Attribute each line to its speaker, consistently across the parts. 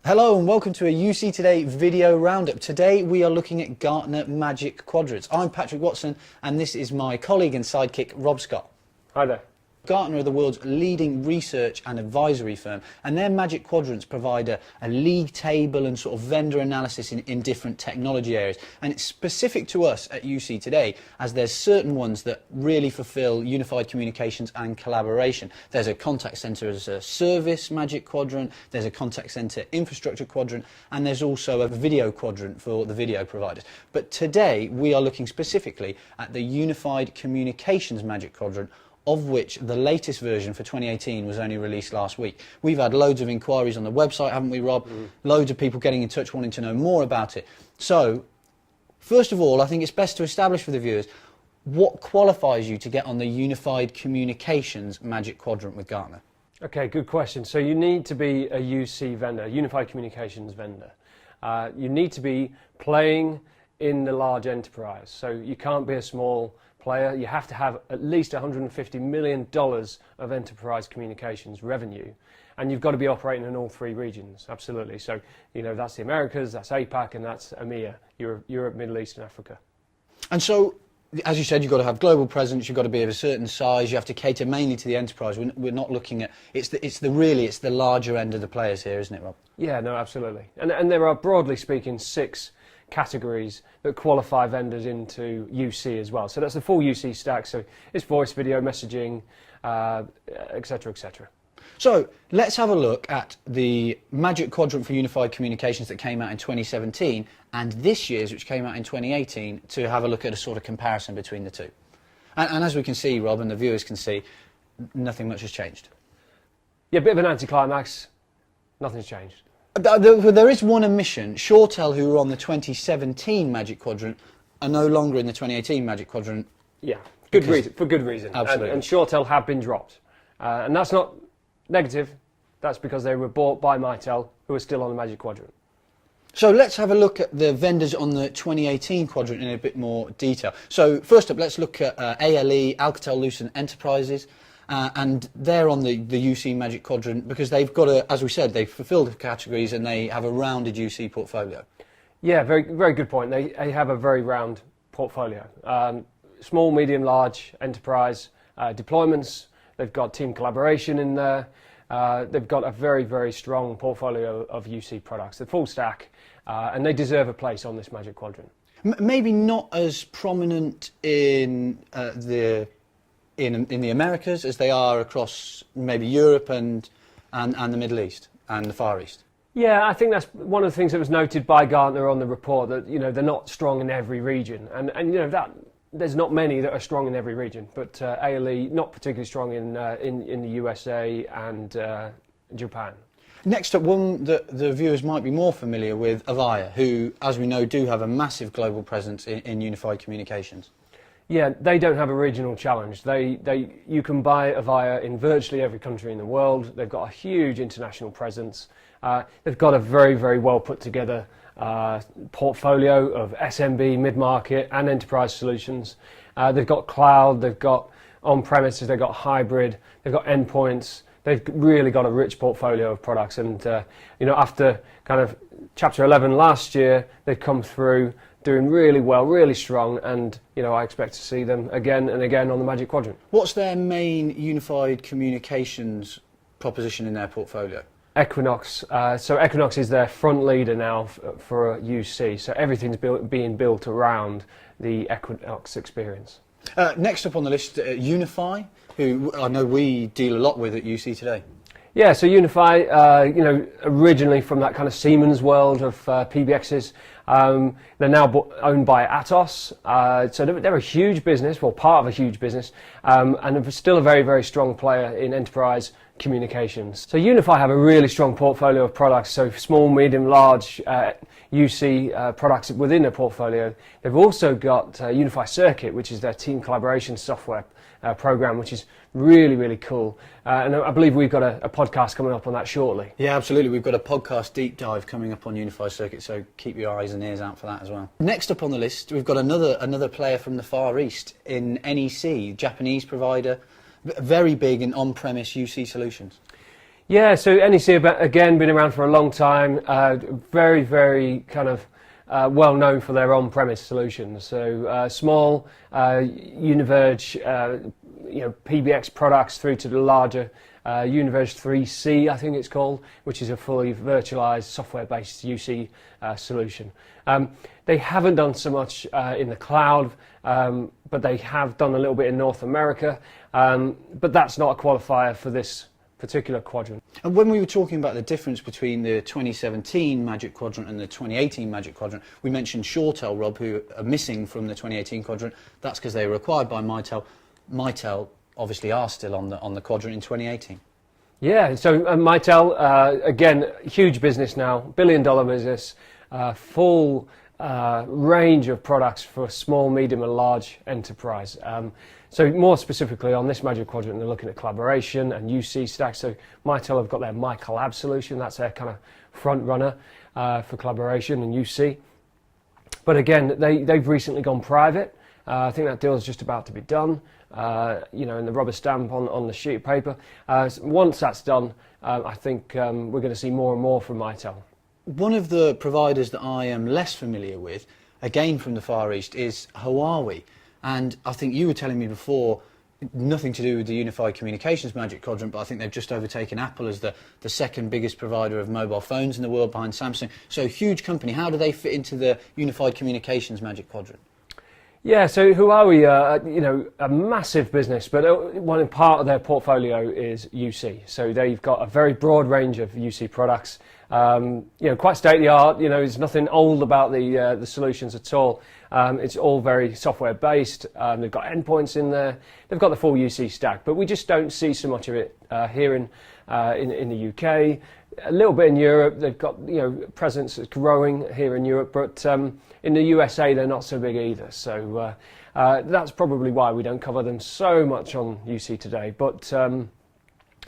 Speaker 1: Hello and welcome to a UC Today video roundup. Today we are looking at Gartner Magic Quadrants. I'm Patrick Watson and this is my colleague and sidekick Rob Scott.
Speaker 2: Hi there.
Speaker 1: Gartner are the world's leading research and advisory firm, and their Magic Quadrants provide a league table and sort of vendor analysis in different technology areas. And it's specific to us at UC Today, as there's certain ones that really fulfill unified communications and collaboration. There's a contact center as a service Magic Quadrant, there's a contact center infrastructure quadrant, and there's also a video quadrant for the video providers. But today we are looking specifically at the unified communications Magic Quadrant, of which the latest version for 2018 was only released last week. We've had loads of inquiries on the website, haven't we, Rob? Loads of people getting in touch wanting to know more about it. So, first of all, I think it's best to establish for the viewers what qualifies you to get on the Unified Communications Magic Quadrant with Gartner.
Speaker 2: Okay, good question. So you need to be a UC vendor, Unified Communications vendor. You need to be playing in the large enterprise. So you can't be a small player. You have to have at least $150 million of enterprise communications revenue, and you've got to be operating in all three regions. Absolutely. So that's the Americas, that's APAC, and that's EMEA, Europe, Middle East, and Africa.
Speaker 1: And so, as you said, you've got to have global presence. You've got to be of a certain size. You have to cater mainly to the enterprise. We're not looking at it's the larger end of the players here, isn't it, Rob?
Speaker 2: Yeah, no, absolutely. And there are, broadly speaking, 6 categories that qualify vendors into UC as well. So that's the full UC stack. So it's voice, video, messaging, etc., etc.
Speaker 1: So let's have a look at the Magic Quadrant for Unified Communications that came out in 2017 and this year's, which came out in 2018, to have a look at a sort of comparison between the two. And as we can see, Rob, and the viewers can see, nothing much has changed.
Speaker 2: Yeah, a bit of an anticlimax. Nothing's changed.
Speaker 1: There is one omission. ShoreTel, who were on the 2017 Magic Quadrant, are no longer in the 2018 Magic Quadrant.
Speaker 2: Yeah, good reason, for good reason.
Speaker 1: Absolutely.
Speaker 2: And ShoreTel have been dropped. And that's not negative. That's because they were bought by Mitel, who are still on the Magic Quadrant.
Speaker 1: So let's have a look at the vendors on the 2018 quadrant in a bit more detail. So first up, let's look at ALE, Alcatel-Lucent Enterprises. And they're on the UC Magic Quadrant because they've got as we said, they've fulfilled the categories and they have a rounded UC portfolio. Yeah,
Speaker 2: very, very good point. They have a very round portfolio. Small, medium, large enterprise deployments. They've got team collaboration in there. They've got a very, very strong portfolio of UC products, the full stack, and they deserve a place on this Magic Quadrant.
Speaker 1: Maybe not as prominent in in the Americas as they are across maybe Europe and the Middle East and the Far East.
Speaker 2: Yeah, I think that's one of the things that was noted by Gartner on the report, that they're not strong in every region, and that there's not many that are strong in every region, but ALE not particularly strong in the USA and Japan.
Speaker 1: Next up, one that the viewers might be more familiar with, Avaya, who, as we know, do have a massive global presence in unified communications.
Speaker 2: Yeah, they don't have a regional challenge. You can buy Avaya in virtually every country in the world. They've got a huge international presence. They've got a very, very well put together portfolio of SMB, mid-market and enterprise solutions. They've got cloud, they've got on-premises, they've got hybrid, they've got endpoints. They've really got a rich portfolio of products. And after kind of Chapter 11 last year, they've come through doing really well, really strong, and I expect to see them again and again on the Magic Quadrant.
Speaker 1: What's their main unified communications proposition in their portfolio?
Speaker 2: Equinox. So Equinox is their front leader now for UC. So everything's being built around the Equinox experience.
Speaker 1: Next up on the list, Unify, who I know we deal a lot with at UC Today.
Speaker 2: Yeah, so Unify, originally from that kind of Siemens world of PBXs, they're now owned by Atos. So they're a huge business, well, part of a huge business, and they're still a very, very strong player in enterprise communications. So Unify have a really strong portfolio of products, so small, medium, large UC products within their portfolio. They've also got Unify Circuit, which is their team collaboration software program, which is really, really cool. And I believe we've got a podcast coming up on that shortly.
Speaker 1: Yeah, absolutely. We've got a podcast deep dive coming up on Unify Circuit, so keep your eyes and ears out for that as well. Next up on the list, we've got another player from the Far East in NEC, Japanese provider, very big in on-premise UC solutions.
Speaker 2: Yeah, so NEC again been around for a long time. Very, very kind of well known for their on-premise solutions. So small, Univerge, PBX products through to the larger Univerge 3C, I think it's called, which is a fully virtualized software-based UC solution. They haven't done so much in the cloud, but they have done a little bit in North America. But that's not a qualifier for this particular quadrant.
Speaker 1: And when we were talking about the difference between the 2017 Magic Quadrant and the 2018 Magic Quadrant, we mentioned ShoreTel, Rob, who are missing from the 2018 quadrant. That's because they were acquired by Mitel. Mitel obviously are still on the quadrant in 2018.
Speaker 2: Yeah, so Mitel, again, huge business now, billion-dollar business, full range of products for small, medium and large enterprise. So more specifically on this Magic Quadrant, they're looking at collaboration and UC stack. So Mitel have got their MyCollab solution. That's their kind of front runner for collaboration and UC. But again, they've recently gone private. I think that deal is just about to be done, and the rubber stamp on the sheet of paper. Once that's done, I think we're going to see more and more from Mitel.
Speaker 1: One of the providers that I am less familiar with, again from the Far East, is Huawei. And I think you were telling me before, nothing to do with the Unified Communications Magic Quadrant, but I think they've just overtaken Apple as the second biggest provider of mobile phones in the world behind Samsung. So huge company. How do they fit into the Unified Communications Magic Quadrant?
Speaker 2: Yeah, so Huawei, a massive business, but one part of their portfolio is UC. So they've got a very broad range of UC products. Quite state of the art. There's nothing old about the solutions at all. It's all very software based. They've got endpoints in there. They've got the full UC stack, but we just don't see so much of it here in the UK. A little bit in Europe. They've got presence that's growing here in Europe, but in the USA they're not so big either. So that's probably why we don't cover them so much on UC today. But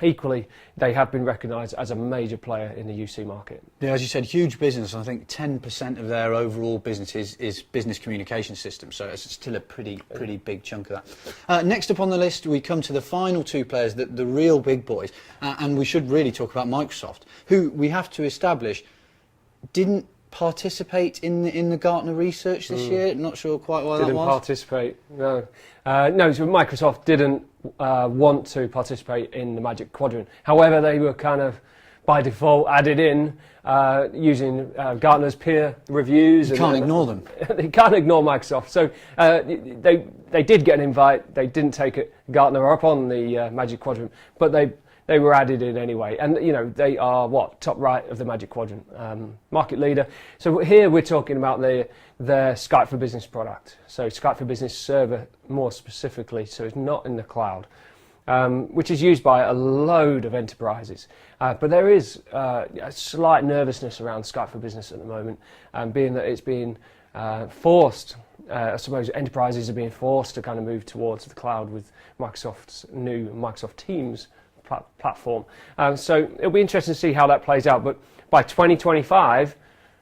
Speaker 2: equally, they have been recognised as a major player in the UC market.
Speaker 1: Yeah, as you said, huge business. I think 10% of their overall business is business communication systems, so it's still a pretty big chunk of that. Next up on the list, we come to the final two players, the real big boys, and we should really talk about Microsoft, who we have to establish didn't participate in the Gartner research this year. Not sure quite why that was.
Speaker 2: Didn't participate, no. So Microsoft didn't want to participate in the Magic Quadrant. However, they were kind of, by default, added in using Gartner's peer reviews.
Speaker 1: You can't ignore them.
Speaker 2: They can't ignore Microsoft. So they did get an invite. They didn't take it, Gartner up on the Magic Quadrant, but they were added in anyway. And, they are, top right of the Magic Quadrant, market leader. So here we're talking about their Skype for Business product. So Skype for Business server, more specifically, so it's not in the cloud, which is used by a load of enterprises. But there is a slight nervousness around Skype for Business at the moment, being that it's being forced. I suppose enterprises are being forced to kind of move towards the cloud with Microsoft's new Microsoft Teams platform. So it'll be interesting to see how that plays out. But by 2025,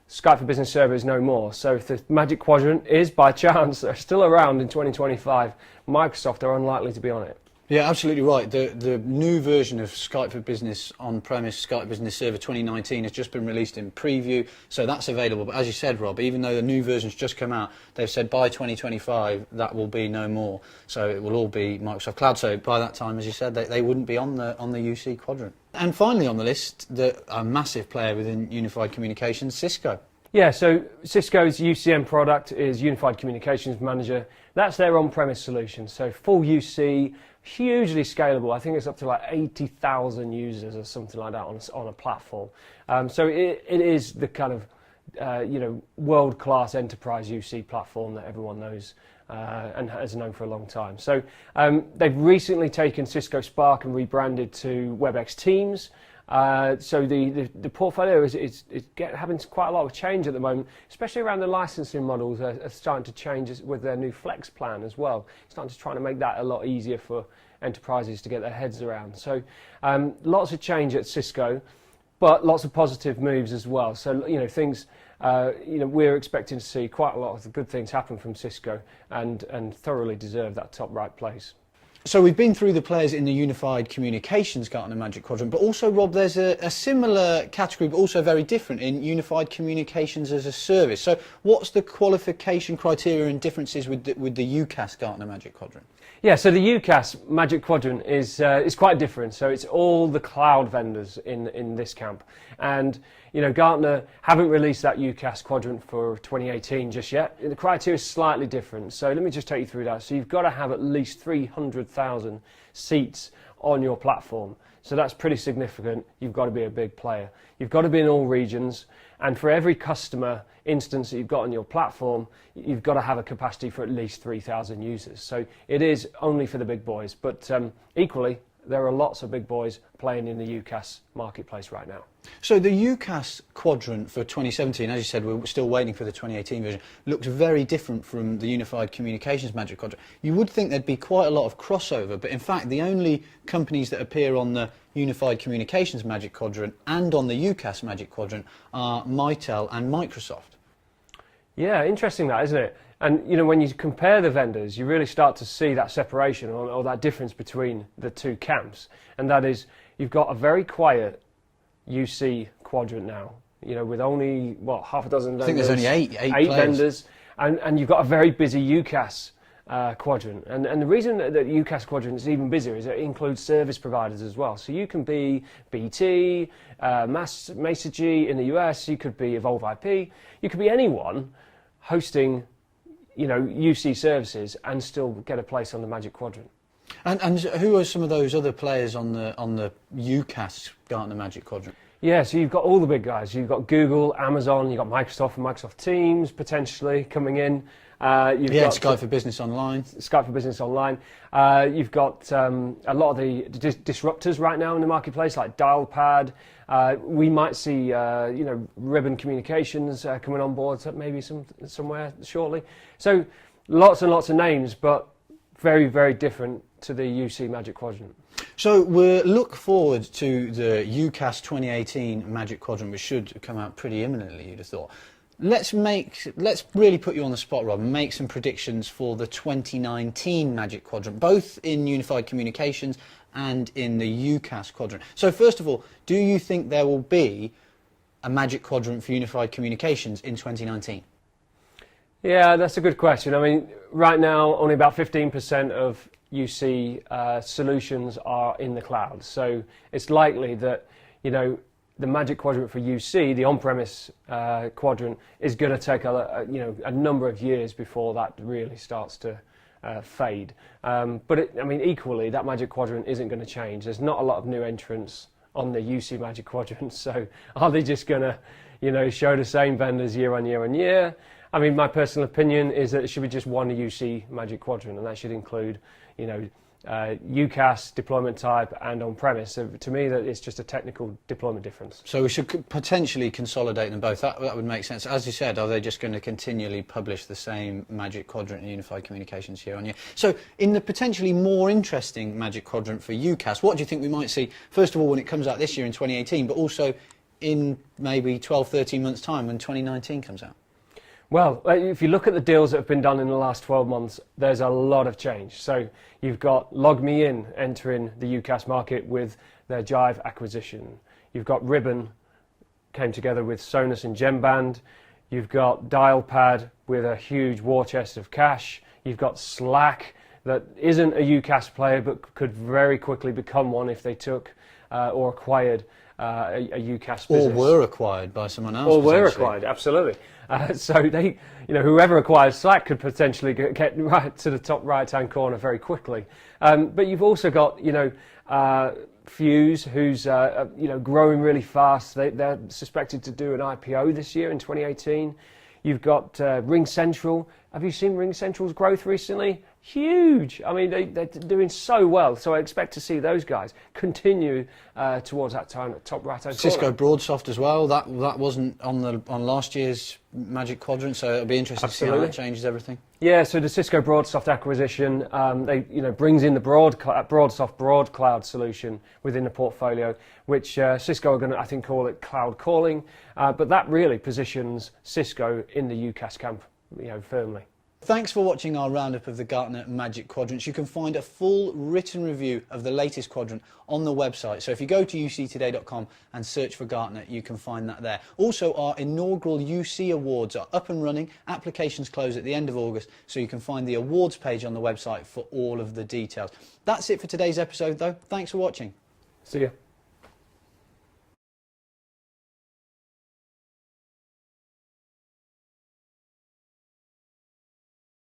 Speaker 2: Skype for Business Server is no more. So if the Magic Quadrant is, by chance, they're still around in 2025, Microsoft are unlikely to be on it.
Speaker 1: Yeah, absolutely right. The new version of Skype for Business on-premise, Skype Business Server 2019, has just been released in preview, so that's available. But as you said, Rob, even though the new version's just come out, they've said by 2025 that will be no more. So it will all be Microsoft Cloud. So by that time, as you said, they wouldn't be on the UC Quadrant. And finally on the list, a massive player within Unified Communications, Cisco.
Speaker 2: Yeah, so Cisco's UCM product is Unified Communications Manager. That's their on-premise solution. So full UC, hugely scalable. I think it's up to like 80,000 users or something like that on a platform. So it is the kind of world-class enterprise UC platform that everyone knows and has known for a long time. So they've recently taken Cisco Spark and rebranded to WebEx Teams. So the portfolio is having quite a lot of change at the moment, especially around the licensing models are starting to change with their new Flex plan as well. Starting to try to make that a lot easier for enterprises to get their heads around. So lots of change at Cisco, but lots of positive moves as well. So things we're expecting to see quite a lot of the good things happen from Cisco and thoroughly deserve that top right place.
Speaker 1: So we've been through the players in the Unified Communications Gartner Magic Quadrant, but also, Rob, there's a similar category, but also very different, in Unified Communications as a Service. So what's the qualification criteria and differences with the UCaaS Gartner Magic Quadrant?
Speaker 2: Yeah, so the UCaaS Magic Quadrant is quite different. So it's all the cloud vendors in this camp. And, you know, Gartner haven't released that UCaaS quadrant for 2018 just yet. The criteria is slightly different. So let me just take you through that. So you've got to have at least 300,000 seats on your platform. So that's pretty significant. You've got to be a big player. You've got to be in all regions. And for every customer instance that you've got on your platform, you've got to have a capacity for at least 3,000 users. So it is only for the big boys. But equally, there are lots of big boys playing in the UCaaS marketplace right now.
Speaker 1: So the UCaaS quadrant for 2017, as you said, we're still waiting for the 2018 version, looks very different from the Unified Communications Magic Quadrant. You would think there'd be quite a lot of crossover, but in fact the only companies that appear on the Unified Communications Magic Quadrant and on the UCaaS Magic Quadrant are Mitel and Microsoft.
Speaker 2: Yeah, interesting that, isn't it? And you know, when you compare the vendors, you really start to see that separation or that difference between the two camps. And that is, you've got a very quiet UC quadrant now, you know, with only, what, half a dozen vendors.
Speaker 1: I think there's only eight
Speaker 2: vendors. And you've got a very busy UCaaS quadrant. And the reason that UCaaS quadrant is even busier is it includes service providers as well. So you can be BT, Massagey in the US, you could be Evolve IP, you could be anyone hosting, you know, UC services and still get a place on the Magic Quadrant.
Speaker 1: And who are some of those other players on the UCaaS Gartner Magic Quadrant?
Speaker 2: Yeah, so you've got all the big guys. You've got Google, Amazon, you've got Microsoft and Microsoft Teams potentially coming in. You've got
Speaker 1: Skype for Business Online.
Speaker 2: Skype for Business Online. You've got a lot of the disruptors right now in the marketplace, like Dialpad. We might see, you know, Ribbon Communications coming on board, maybe somewhere shortly. So lots and lots of names, but very, very different to the UC Magic Quadrant.
Speaker 1: So we'll look forward to the UCaaS 2018 Magic Quadrant, which should come out pretty imminently, you'd have thought. Let's really put you on the spot, Rob, and make some predictions for the 2019 Magic Quadrant, both in Unified Communications and in the UCaaS quadrant. So first of all, do you think there will be a Magic Quadrant for Unified Communications in 2019?
Speaker 2: Yeah, that's a good question. I mean, right now, only about 15% of UC solutions are in the cloud. So it's likely that, you know, the Magic Quadrant for UC, the on-premise quadrant, is going to take a number of years before that really starts to fade. But I mean, equally, that Magic Quadrant isn't going to change. There's not a lot of new entrants on the UC Magic Quadrant. So are they just going to, you know, show the same vendors year on year on year? I mean, my personal opinion is that it should be just one UC Magic Quadrant, and that should include, you know, UCaaS, deployment type, and on-premise. So to me, that it's just a technical deployment difference.
Speaker 1: So we should potentially consolidate them both. That would make sense. As you said, are they just going to continually publish the same Magic Quadrant and Unified Communications year on year? So in the potentially more interesting Magic Quadrant for UCaaS, what do you think we might see, first of all, when it comes out this year in 2018, but also in maybe 12, 13 months' time when 2019 comes out?
Speaker 2: Well, if you look at the deals that have been done in the last 12 months, there's a lot of change. So you've got LogMeIn entering the UCaaS market with their Jive acquisition. You've got Ribbon came together with Sonos and Genband. You've got Dialpad with a huge war chest of cash. You've got Slack that isn't a UCaaS player but could very quickly become one if they took or acquired a UCaaS business.
Speaker 1: Or were acquired by someone else.
Speaker 2: Or were acquired, absolutely. So they, you know, whoever acquires Slack could potentially get right to the top right-hand corner very quickly. But you've also got, you know, Fuse, who's you know, growing really fast. They're suspected to do an IPO this year in 2018. You've got RingCentral. Have you seen RingCentral's growth recently? Huge. I mean, they're doing so well. So I expect to see those guys continue towards that top right-hand corner.
Speaker 1: Cisco BroadSoft as well. That wasn't on last year's Magic Quadrant, so it'll be interesting to see how that changes everything.
Speaker 2: Yeah. So the Cisco BroadSoft acquisition, brings in the BroadSoft Broad Cloud solution within the portfolio, which Cisco are going to, I think, call it cloud calling. But that really positions Cisco in the UCaaS camp, you know, firmly.
Speaker 1: Thanks for watching our roundup of the Gartner Magic Quadrants. You can find a full written review of the latest quadrant on the website. So if you go to uctoday.com and search for Gartner, you can find that there. Also, our inaugural UC Awards are up and running. Applications close at the end of August, so you can find the awards page on the website for all of the details. That's it for today's episode, though. Thanks for watching.
Speaker 2: See ya.